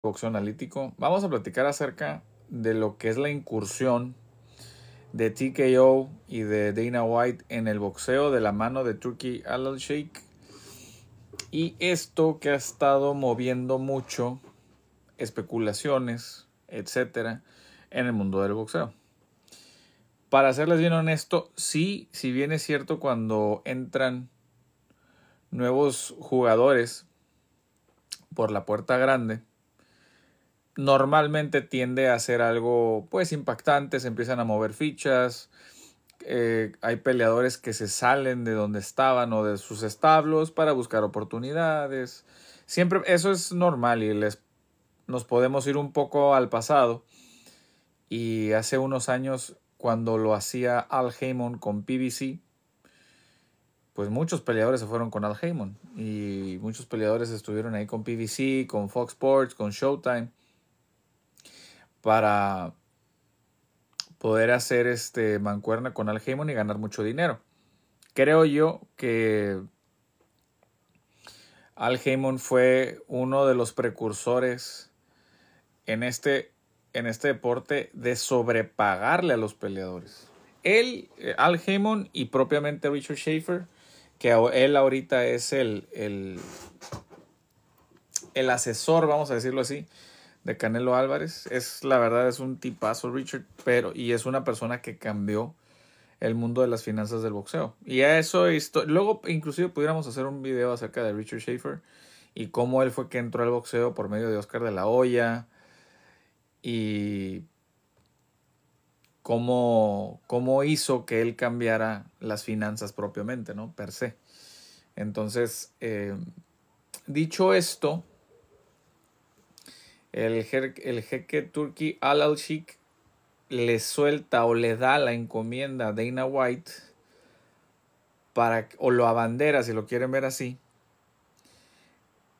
Boxeo analítico. Vamos a platicar acerca de lo que es la incursión de TKO y de Dana White en el boxeo de la mano de Turki Al-Sheikh, y esto que ha estado moviendo mucho especulaciones, etcétera, en el mundo del boxeo. Para serles bien honesto, sí, si bien es cierto, cuando entran nuevos jugadores por la puerta grande, normalmente tiende a ser algo pues impactante, se empiezan a mover fichas, hay peleadores que se salen de donde estaban o de sus establos para buscar oportunidades. Siempre eso es normal y nos podemos ir un poco al pasado. Y hace unos años, cuando lo hacía Al Haymon con PBC, pues muchos peleadores se fueron con Al Haymon y muchos peleadores estuvieron ahí con PBC, con Fox Sports, con Showtime, para poder hacer mancuerna con Al Haymon y ganar mucho dinero. Creo yo que Al Haymon fue uno de los precursores en este deporte de sobrepagarle a los peleadores. Él, Al Haymon y propiamente Richard Schaefer, que él ahorita es el asesor, vamos a decirlo así, de Canelo Álvarez. La verdad es un tipazo Richard, y es una persona que cambió el mundo de las finanzas del boxeo. Y a eso luego inclusive pudiéramos hacer un video acerca de Richard Schaefer y cómo él fue que entró al boxeo por medio de Oscar de la Hoya y cómo hizo que él cambiara las finanzas propiamente, ¿no? Per se. Entonces, dicho esto, el jeque Turki Al-Sheikh le suelta o le da la encomienda a Dana White o lo abandera, si lo quieren ver así,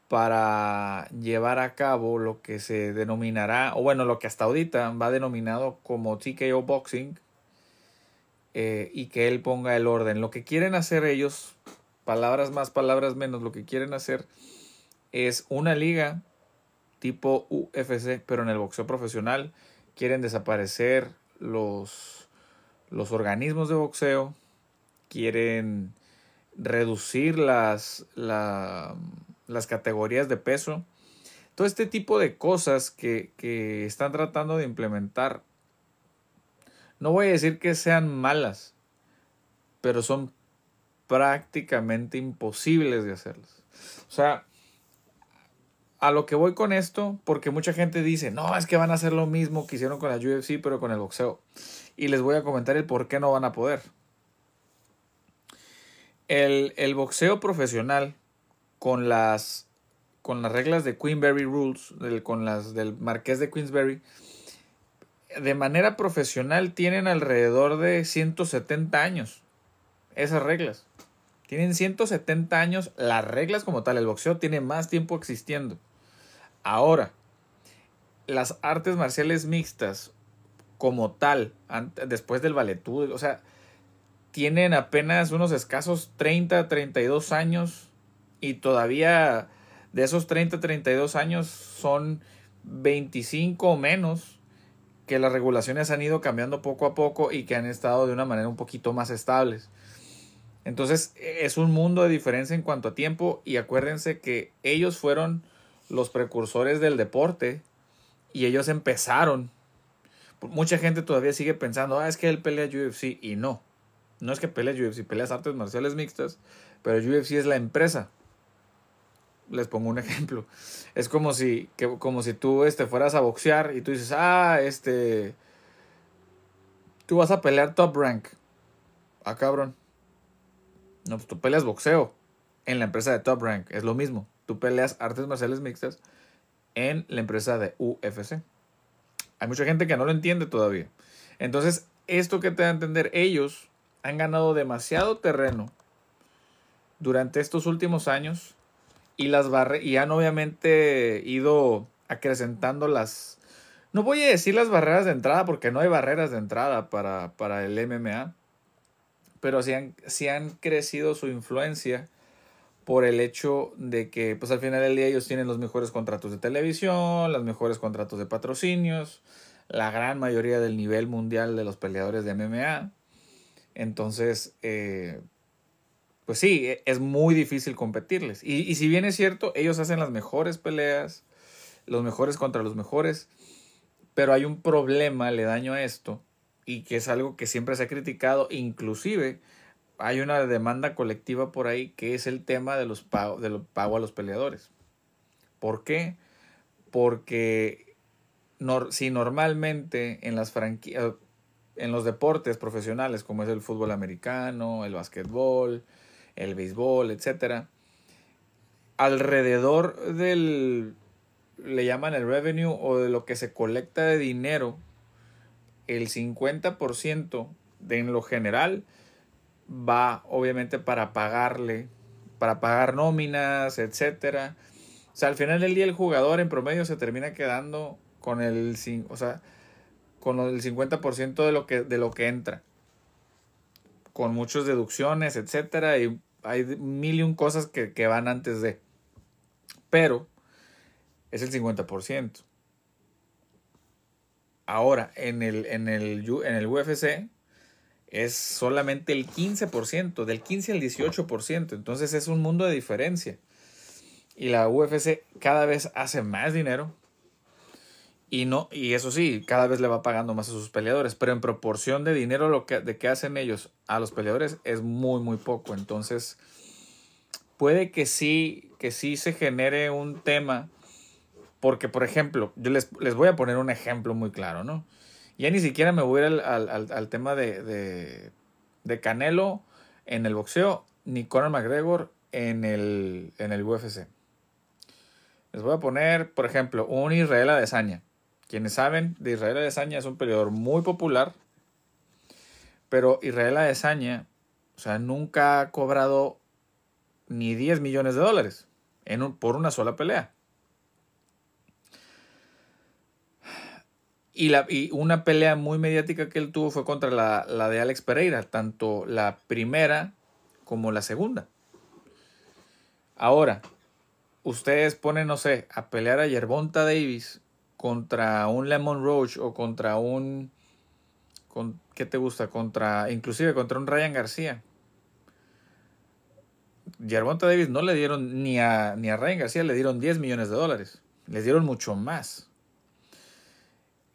para llevar a cabo lo que se denominará, o bueno, lo que hasta ahorita va denominado como TKO Boxing, y que él ponga el orden. Lo que quieren hacer ellos, palabras más, palabras menos, lo que quieren hacer es una liga tipo UFC, pero en el boxeo profesional. Quieren desaparecer los organismos de boxeo, quieren reducir las categorías de peso. Todo este tipo de cosas que están tratando de implementar, no voy a decir que sean malas, pero son prácticamente imposibles de hacerlas. O sea, a lo que voy con esto, porque mucha gente dice, no, es que van a hacer lo mismo que hicieron con la UFC, pero con el boxeo. Y les voy a comentar el por qué no van a poder. El boxeo profesional, con las reglas de Queensberry Rules, con las del Marqués de Queensberry, de manera profesional tienen alrededor de 170 años. Esas reglas. Tienen 170 años las reglas como tal. El boxeo tiene más tiempo existiendo. Ahora, las artes marciales mixtas como tal, después del Valetudo, o sea, tienen apenas unos escasos 30, 32 años, y todavía de esos 30, 32 años son 25 o menos que las regulaciones han ido cambiando poco a poco y que han estado de una manera un poquito más estables. Entonces es un mundo de diferencia en cuanto a tiempo, y acuérdense que ellos fueron los precursores del deporte y ellos empezaron. Mucha gente todavía sigue pensando, es que él pelea UFC, y no es que peleas UFC, peleas artes marciales mixtas, pero UFC es la empresa. Les pongo un ejemplo. Es como si tú fueras a boxear y tú dices, tú vas a pelear Top Rank. Ah, cabrón. No, pues tú peleas boxeo en la empresa de Top Rank. Es lo mismo. Tú peleas artes marciales mixtas en la empresa de UFC. Hay mucha gente que no lo entiende todavía. Entonces, esto que te da a entender, ellos han ganado demasiado terreno durante estos últimos años, y han obviamente ido acrecentando no voy a decir las barreras de entrada, porque no hay barreras de entrada para el MMA, pero sí han crecido su influencia por el hecho de que pues al final del día ellos tienen los mejores contratos de televisión, los mejores contratos de patrocinios, la gran mayoría del nivel mundial de los peleadores de MMA. Entonces, pues sí, es muy difícil competirles. Y si bien es cierto, ellos hacen las mejores peleas, los mejores contra los mejores, pero hay un problema aledaño a esto, y que es algo que siempre se ha criticado, inclusive hay una demanda colectiva por ahí, que es el tema de los pago a los peleadores. ¿Por qué? Porque si normalmente en las franquicias, en los deportes profesionales como es el fútbol americano, el básquetbol, el béisbol, etcétera, alrededor del, le llaman el revenue, o de lo que se colecta de dinero, el 50% de en lo general va obviamente para pagar nóminas, etcétera. O sea, al final del día el jugador en promedio se termina quedando con o sea, con el 50% de lo que entra, con muchas deducciones, etcétera, y hay mil y un cosas que van antes de, pero es el 50%. Ahora, en el UFC es solamente el 15%, del 15 al 18%, entonces es un mundo de diferencia. Y la UFC cada vez hace más dinero, y eso sí, cada vez le va pagando más a sus peleadores, pero en proporción de dinero de que hacen ellos a los peleadores es muy muy poco. Entonces puede que sí se genere un tema, porque por ejemplo, yo les voy a poner un ejemplo muy claro, ¿no? Ya ni siquiera me voy a ir al tema de Canelo en el boxeo, ni Conor McGregor en el UFC. Les voy a poner, por ejemplo, un Israel Adesanya. Quienes saben de Israel Adesanya, es un peleador muy popular, pero Israel Adesanya, o sea, nunca ha cobrado ni 10 millones de dólares por una sola pelea. Y una pelea muy mediática que él tuvo fue contra la de Alex Pereira, tanto la primera como la segunda. Ahora, ustedes ponen, no sé, a pelear a Gervonta Davis contra un Lemon Roach, o contra ¿qué te gusta? Inclusive contra un Ryan García. Gervonta Davis no le dieron ni a Ryan García, le dieron 10 millones de dólares. Les dieron mucho más.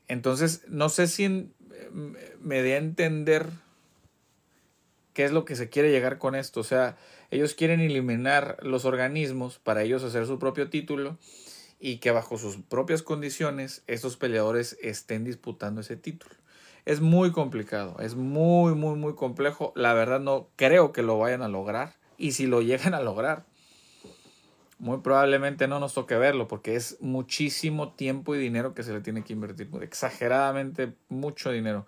Entonces, no sé si me dé a entender qué es lo que se quiere llegar con esto. O sea, ellos quieren eliminar los organismos para ellos hacer su propio título, y que bajo sus propias condiciones estos peleadores estén disputando ese título. Es muy complicado, es muy, muy, muy complejo. La verdad no creo que lo vayan a lograr. Y si lo llegan a lograr, muy probablemente no nos toque verlo, porque es muchísimo tiempo y dinero que se le tiene que invertir. Exageradamente mucho dinero.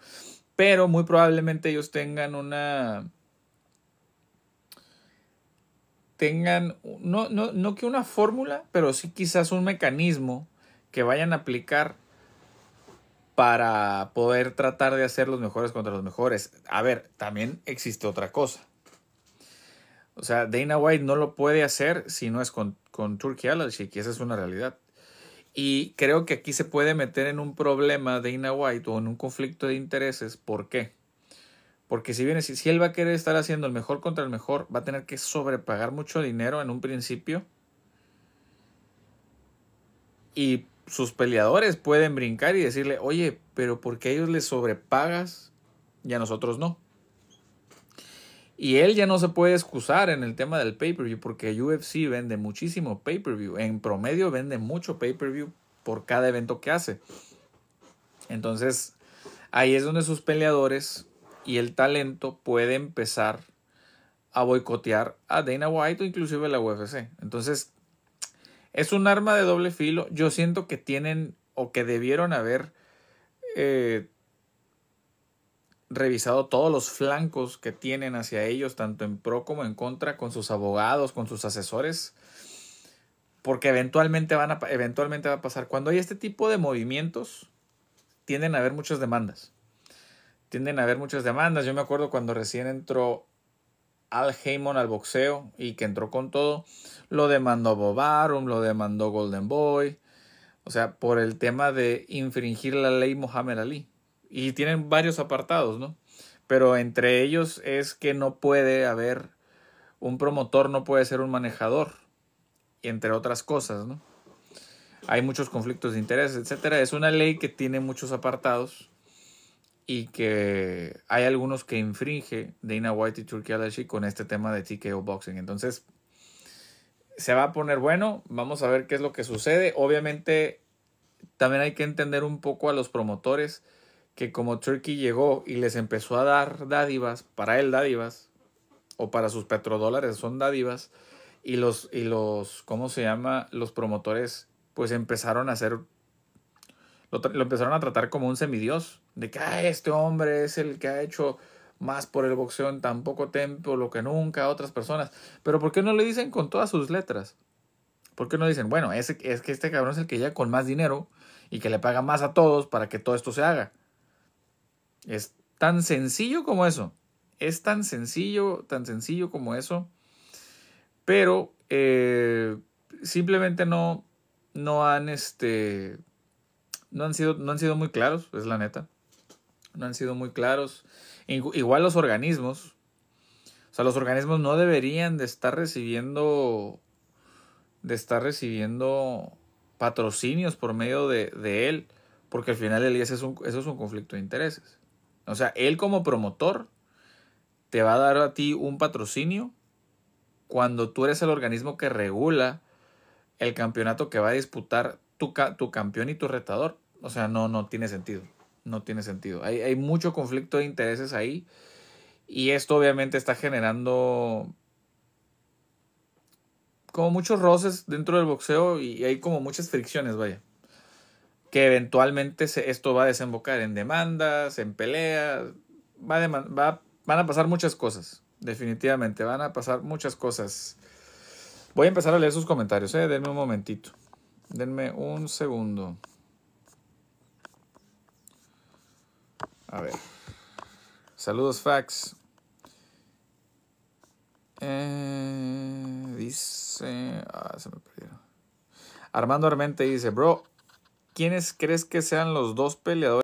Pero muy probablemente ellos tengan no que una fórmula, pero sí quizás un mecanismo que vayan a aplicar para poder tratar de hacer los mejores contra los mejores. A ver, también existe otra cosa. O sea, Dana White no lo puede hacer si no es con Turki Al-Sheikh, y esa es una realidad. Y creo que aquí se puede meter en un problema Dana White, o en un conflicto de intereses. ¿Por qué? Porque si él va a querer estar haciendo el mejor contra el mejor, va a tener que sobrepagar mucho dinero en un principio. Y sus peleadores pueden brincar y decirle, oye, pero ¿por qué a ellos les sobrepagas y a nosotros no? Y él ya no se puede excusar en el tema del pay-per-view, porque UFC vende muchísimo pay-per-view. En promedio vende mucho pay-per-view por cada evento que hace. Entonces, ahí es donde sus peleadores y el talento puede empezar a boicotear a Dana White, o inclusive a la UFC. Entonces, es un arma de doble filo. Yo siento que tienen, o que debieron haber revisado todos los flancos que tienen hacia ellos, tanto en pro como en contra, con sus abogados, con sus asesores, porque eventualmente va a pasar. Cuando hay este tipo de movimientos, tienden a haber muchas demandas. Yo me acuerdo cuando recién entró Al Heyman al boxeo y que entró con todo. Lo demandó Bob Arum, lo demandó Golden Boy. O sea, por el tema de infringir la ley Muhammad Ali. Y tienen varios apartados, ¿no? Pero entre ellos es que no puede haber, un promotor no puede ser un manejador, entre otras cosas, ¿no? Hay muchos conflictos de interés, etcétera. Es una ley que tiene muchos apartados y que hay algunos que infringe Dana White y Turki Al-Ashi con este tema de TKO Boxing. Entonces, se va a poner bueno. Vamos a ver qué es lo que sucede. Obviamente, también hay que entender un poco a los promotores que como Turki llegó y les empezó a dar dádivas, para él dádivas, o para sus petrodólares son dádivas, y los ¿cómo se llama? Los promotores pues empezaron a hacer, lo empezaron a tratar como un semidios, de que este hombre es el que ha hecho más por el boxeo en tan poco tiempo, lo que nunca otras personas. Pero ¿por qué no le dicen con todas sus letras? ¿Por qué no dicen, bueno, es que este cabrón es el que llega con más dinero y que le paga más a todos para que todo esto se haga? Es tan sencillo como eso. Es tan sencillo como eso. Pero simplemente no han no han sido muy claros, es la neta. No han sido muy claros. Igual los organismos. O sea, los organismos no deberían de estar recibiendo patrocinios por medio de él, porque al final del día eso es un conflicto de intereses. O sea, él como promotor te va a dar a ti un patrocinio cuando tú eres el organismo que regula el campeonato que va a disputar tu campeón y tu retador. O sea, no tiene sentido. No tiene sentido. Hay mucho conflicto de intereses ahí. Y esto obviamente está generando como muchos roces dentro del boxeo y hay como muchas fricciones, vaya. Que eventualmente esto va a desembocar en demandas, en peleas. Van a pasar muchas cosas. Definitivamente, van a pasar muchas cosas. Voy a empezar a leer sus comentarios, denme un momentito. Denme un segundo. A ver. Saludos, Fax. Dice... se me perdieron. Armando Armente dice, bro, ¿quiénes crees que sean los dos peleadores